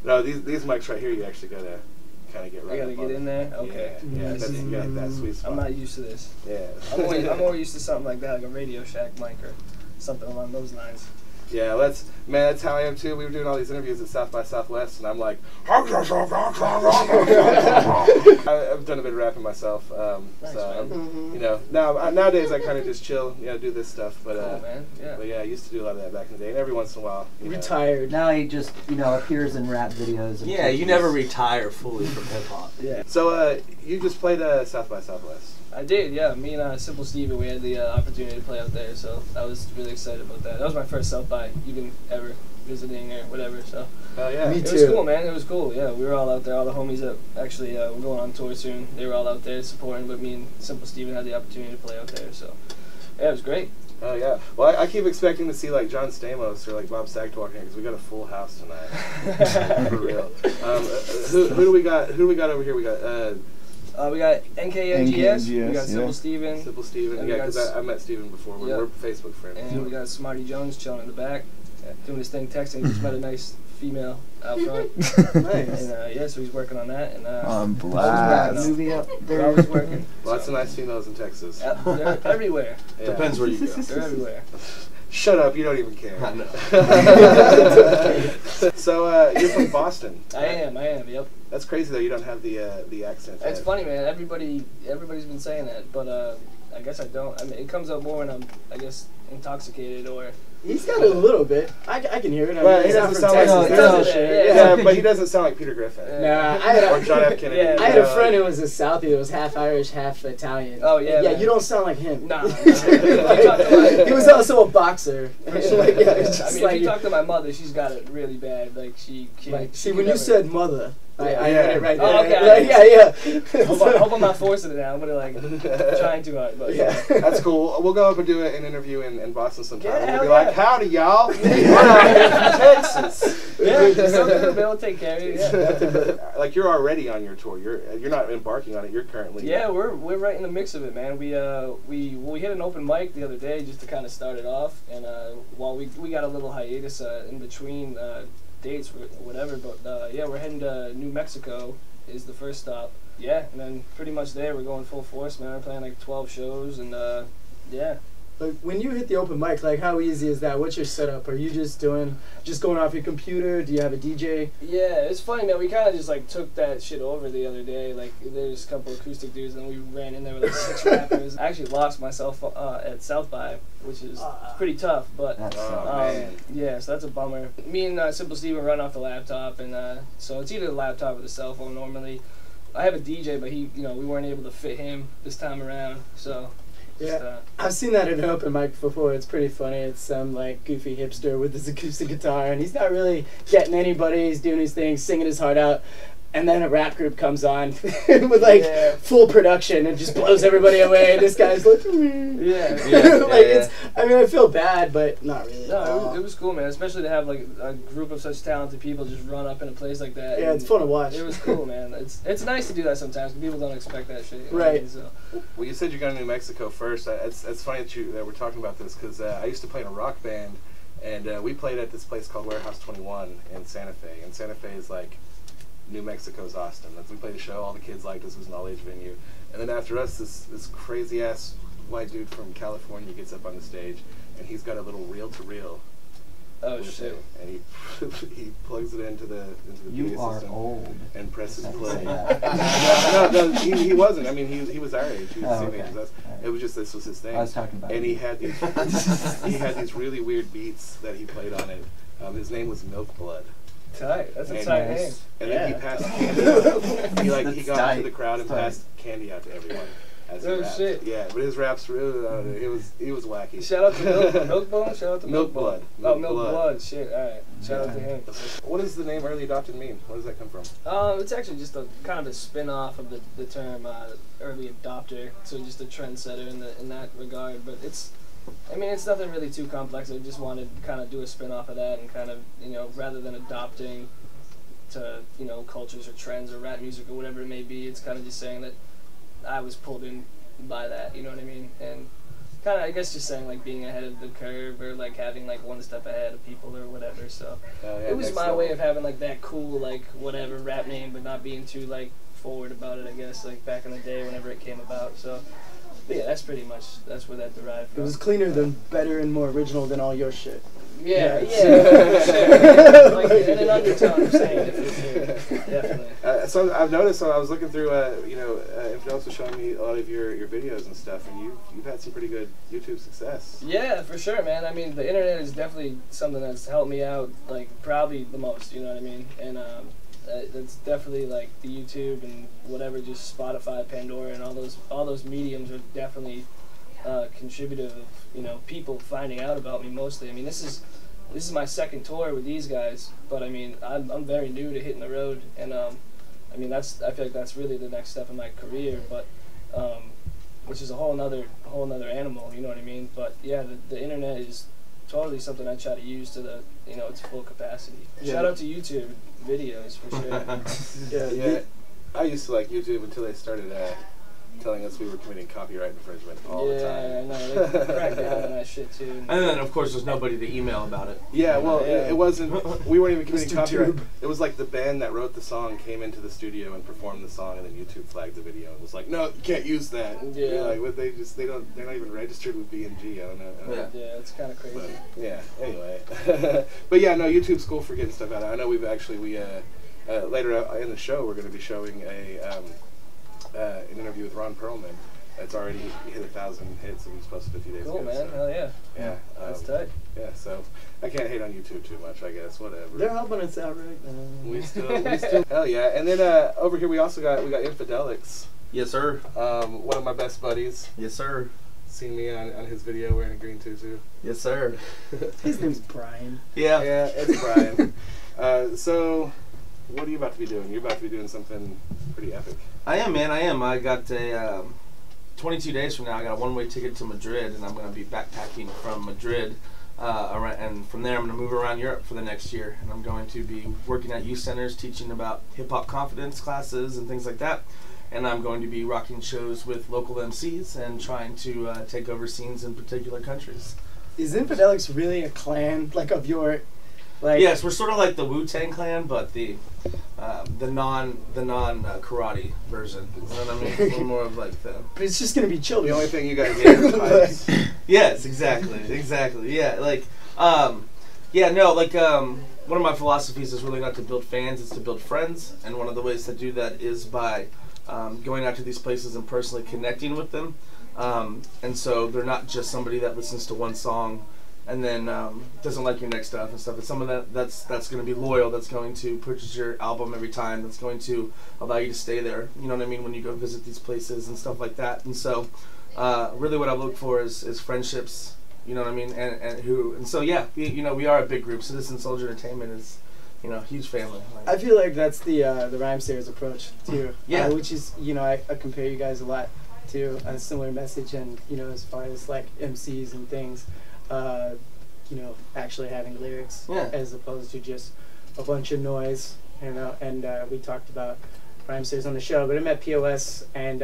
No, these mics right here, you actually gotta kind of get right. I gotta get in there. Okay. Yeah, that's, you gotta hit that sweet spot. I'm not used to this. Yeah. I'm more used to something like that, like a Radio Shack mic or something along those lines. Yeah, that's how I am too. We were doing all these interviews at South by Southwest, and I'm like, I've done a bit of rapping myself, Nice, so you know, nowadays I kind of just chill, do this stuff. But cool, man. Yeah. But yeah, I used to do a lot of that back in the day, and every once in a while. Retired. Now he just appears in rap videos. And yeah, you never retire fully from hip hop. Yeah. So you just played South by Southwest. I did, yeah. Me and Simple Steven, we had the opportunity to play out there, so I was really excited about that. That was my first South by, even ever visiting or whatever. So. Oh yeah. Me it too. was cool, man. It was cool. Yeah, we were all out there. All the homies that actually were going on tour soon, they were all out there supporting. But me and Simple Steven had the opportunity to play out there, so yeah, it was great. Oh yeah. Well, I keep expecting to see like John Stamos or like Bob Saget walking here because we got a full house tonight. For real. Who do we got? Who do we got over here? We got. We got NKNGS, we got Simple yeah. Steven. Simple Steven, yeah, because I met Steven before. We're Facebook friends. And we got Smarty Jones chilling in the back, doing his thing, texting. He just met a nice female out front. Nice. And yeah, so he's working on that. And I'm blast. Movie up they're there. always working. Lots of nice females in Texas. They're everywhere. Yeah. Depends where you go. They're everywhere. Shut up, you don't even care. I know. So, you're from Boston. I am, yep. That's crazy though, you don't have the accent. It's funny, man. Everybody's been saying that, but I guess I don't. I mean, it comes out more when I'm, I guess, intoxicated or... He's got a little bit. I can hear it. Well, he doesn't sound like yeah, but he doesn't sound like Peter Griffin. Nah, or John F. Kennedy. Yeah, I had a friend who was a Southie that was half Irish, half Italian. Oh yeah. Yeah, man. you don't sound like him. Nah. He was also a boxer. For sure. Like, yeah, it's I just mean, like if you talk to my mother, she's got it really bad. Like she see, when you said mother, I heard it right there. Oh, okay. Like, yeah. Hope I'm not forcing it now. I'm gonna like trying too hard, but yeah. That's cool. We'll go up and do an interview in Boston sometime. Yeah, We'll be like, howdy, y'all. Texas. Yeah, something to be able to take care of you. Yeah. Like you're already on your tour. You're not embarking on it. You're currently. Yeah, we're right in the mix of it, man. We hit an open mic the other day just to kind of start it off, and while we got a little hiatus in between dates or whatever, but yeah, we're heading to New Mexico is the first stop. Yeah, and then pretty much there we're going full force, man. We're playing like 12 shows, and yeah. Like when you hit the open mic, like how easy is that? What's your setup? Are you just going off your computer? Do you have a DJ? Yeah, it's funny, man. We kind of just like took that shit over the other day. Like there's a couple acoustic dudes, and we ran in there with like 6 rappers. I actually lost myself at South by, which is pretty tough. But yeah, so that's a bummer. Me and Simple Steven run off the laptop, and so it's either the laptop or the cell phone normally. I have a DJ, but we weren't able to fit him this time around, so. Yeah, I've seen that at an open mic before. It's pretty funny. It's some like goofy hipster with his acoustic guitar, and he's not really getting anybody. He's doing his thing, singing his heart out, and then a rap group comes on with like full production and just blows everybody away. This guy's like, it's. I mean, I feel bad, but not really. No, it was cool, man. Especially to have like a group of such talented people just run up in a place like that. Yeah, it's fun to watch. It was cool, man. It's nice to do that sometimes. People don't expect that shit. Right. So. Well, you said you're going to New Mexico first. It's funny that we're talking about this because I used to play in a rock band, and we played at this place called Warehouse 21 in Santa Fe. And Santa Fe is like New Mexico's Austin. We played a show. All the kids liked us. It was an all-age venue. And then after us, this crazy-ass white dude from California gets up on the stage, and he's got a little reel-to-reel. Oh shit! And he plugs it into the You PA are system old. and presses play. No, he wasn't. I mean, he was our age. He was the same age as us. Right. It was just this was his thing. I was talking about. And he had these really weird beats that he played on it. His name was Milk Blood. Tight. That's a tight name. And then he passed candy out. He got into the crowd and tight. passed candy out to everyone. Oh shit! Yeah, but his raps really, he was wacky. Shout out to Milk Bone. Shout out to Milk Blood. Oh, Milk Blood. Shit. All right. Shout out to him. What does the name early adopted mean? Where does that come from? It's actually just a kind of a spin-off of the term early adopter. So just a trendsetter in that regard. But it's nothing really too complex. I just wanted to kind of do a spin-off of that and kind of rather than adopting to cultures or trends or rap music or whatever it may be. It's kind of just saying that I was pulled in by that, you know what I mean? And kind of, I guess, just saying like being ahead of the curve or like having like one step ahead of people or whatever. So it was my way of having like that cool like whatever rap name, but not being too like forward about it. I guess like back in the day whenever it came about. So. But yeah, that's where that derived from. It was cleaner than better and more original than all your shit. Yeah. Like in an undertone of saying it for sure. Definitely. So I've noticed when I was looking through, Infidelix was showing me a lot of your videos and stuff, and you've had some pretty good YouTube success. Yeah, for sure, man. I mean, the internet is definitely something that's helped me out, like probably the most. You know what I mean? And it's definitely like the YouTube and whatever, just Spotify, Pandora, and all those mediums are definitely contributive of people finding out about me mostly. I mean, this is my second tour with these guys, but I mean I'm very new to hitting the road, and I feel like that's really the next step in my career, but which is a whole nother animal. You know what I mean? But yeah, the internet is totally something I try to use to its full capacity. Yeah. Shout out to YouTube videos for sure. Yeah. I used to like YouTube until they started telling us we were committing copyright infringement all the time. Yeah, I know. They cracked down on that shit too. And then, of course, there's nobody to email about it. Yeah, well, Yeah. it wasn't. We weren't even committing Mr. copyright. Tube. It was like the band that wrote the song came into the studio and performed the song, and then YouTube flagged the video. It was like, no, you can't use that. Yeah. You're like, what, they're not even registered with B&G. I don't know. Yeah, it's kind of crazy. But, yeah. Anyway, but yeah, no, YouTube's cool for getting stuff out. I know we later in the show we're going to be showing an interview with Ron Perlman. It's already hit 1,000 hits. It was posted a few days ago. Cool, man. So, Hell yeah. yeah. That's tight. Yeah, so I can't hate on YouTube too much, I guess. Whatever. They're helping us out right now. We still hell yeah. And then over here we got Infidelix. Yes, sir. One of my best buddies. Yes, sir. Seen me on his video wearing a green tutu. Yes, sir. His name's Brian. Yeah. Yeah, it's Brian. So what are you about to be doing? You're about to be doing something pretty epic. I am, man. I am. I got a 22 days from now. I got a one-way ticket to Madrid, and I'm going to be backpacking from Madrid. And from there, I'm going to move around Europe for the next year. And I'm going to be working at youth centers, teaching about hip-hop confidence classes and things like that. And I'm going to be rocking shows with local MCs and trying to take over scenes in particular countries. Is Infidelix really a clan, like, of your... Like, yes, we're sort of like the Wu-Tang Clan, but the non karate version. You know what I mean? We're more of like the. But it's just gonna be chill. The only thing you guys get is fights. Yes, exactly. Yeah, one of my philosophies is really not to build fans; it's to build friends. And one of the ways to do that is by going out to these places and personally connecting with them. And so they're not just somebody that listens to one song and then doesn't like your next stuff and stuff. It's someone that's going to be loyal, that's going to purchase your album every time, that's going to allow you to stay there, you know what I mean, when you go visit these places and stuff like that. And so really what I look for is friendships, you know what I mean, and so yeah, we are a big group. Citizen Soldier Entertainment is, huge family. I feel like that's the Rhymesters approach too. Yeah. Which is, I compare you guys a lot to a similar message, and as far as like MCs and things, actually having lyrics, as opposed to just a bunch of noise, and we talked about Rhymesters on the show, but I met POS, and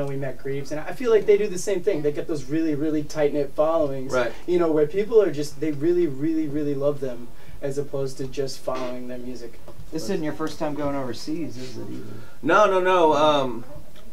we met Greaves, and I feel like they do the same thing. They get those really, really tight-knit followings, right? Where people are just, they really, really, really love them, as opposed to just following their music. This isn't your first time going overseas, is it either? No.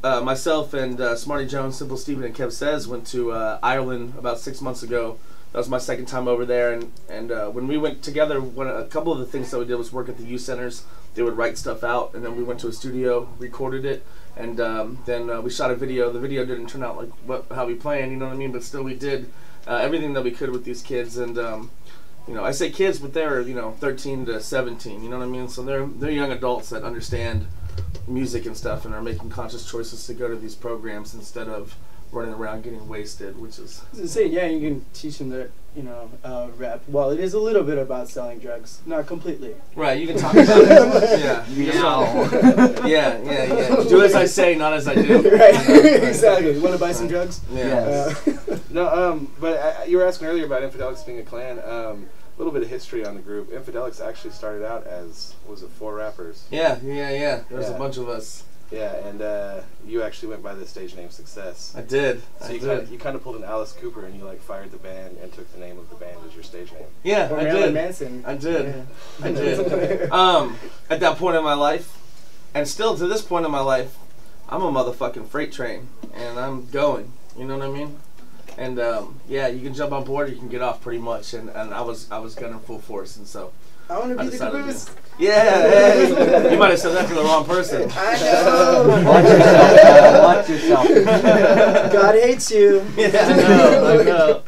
Myself and Smarty Jones, Simple Steven, and Kev Says went to Ireland about 6 months ago. That was my second time over there, and when we went together, a couple of the things that we did was work at the youth centers. They would write stuff out, and then we went to a studio, recorded it, and then we shot a video. The video didn't turn out like how we planned, you know what I mean? But still, we did everything that we could with these kids, and I say kids, but they're 13 to 17, you know what I mean? So they're young adults that understand music and stuff, and are making conscious choices to go to these programs instead of running around getting wasted, which is... Yeah, you can teach them that, rap. Well, it is a little bit about selling drugs. Not completely. Right, you can talk about it. Yeah. Do as I say, not as I do. Right, exactly. You want to buy some drugs? Yeah. No, but you were asking earlier about Infidelix being a clan. A little bit of history on the group. Infidelix actually started out as, was it 4 rappers? Yeah. There was a bunch of us. Yeah, and you actually went by the stage name Success. I did. So you kind of pulled an Alice Cooper and you like fired the band and took the name of the band as your stage name. Yeah, Or I Marilyn did. Manson. I did. Yeah. I did. At that point in my life, and still to this point in my life, I'm a motherfucking freight train, and I'm going. You know what I mean? And yeah, you can jump on board, you can get off pretty much, and I was gunning full force, and so I want to be the decided to caboose. do it. Yeah, hey, you might have said that to the wrong person. I know. Watch yourself. God hates you. Yeah, I know.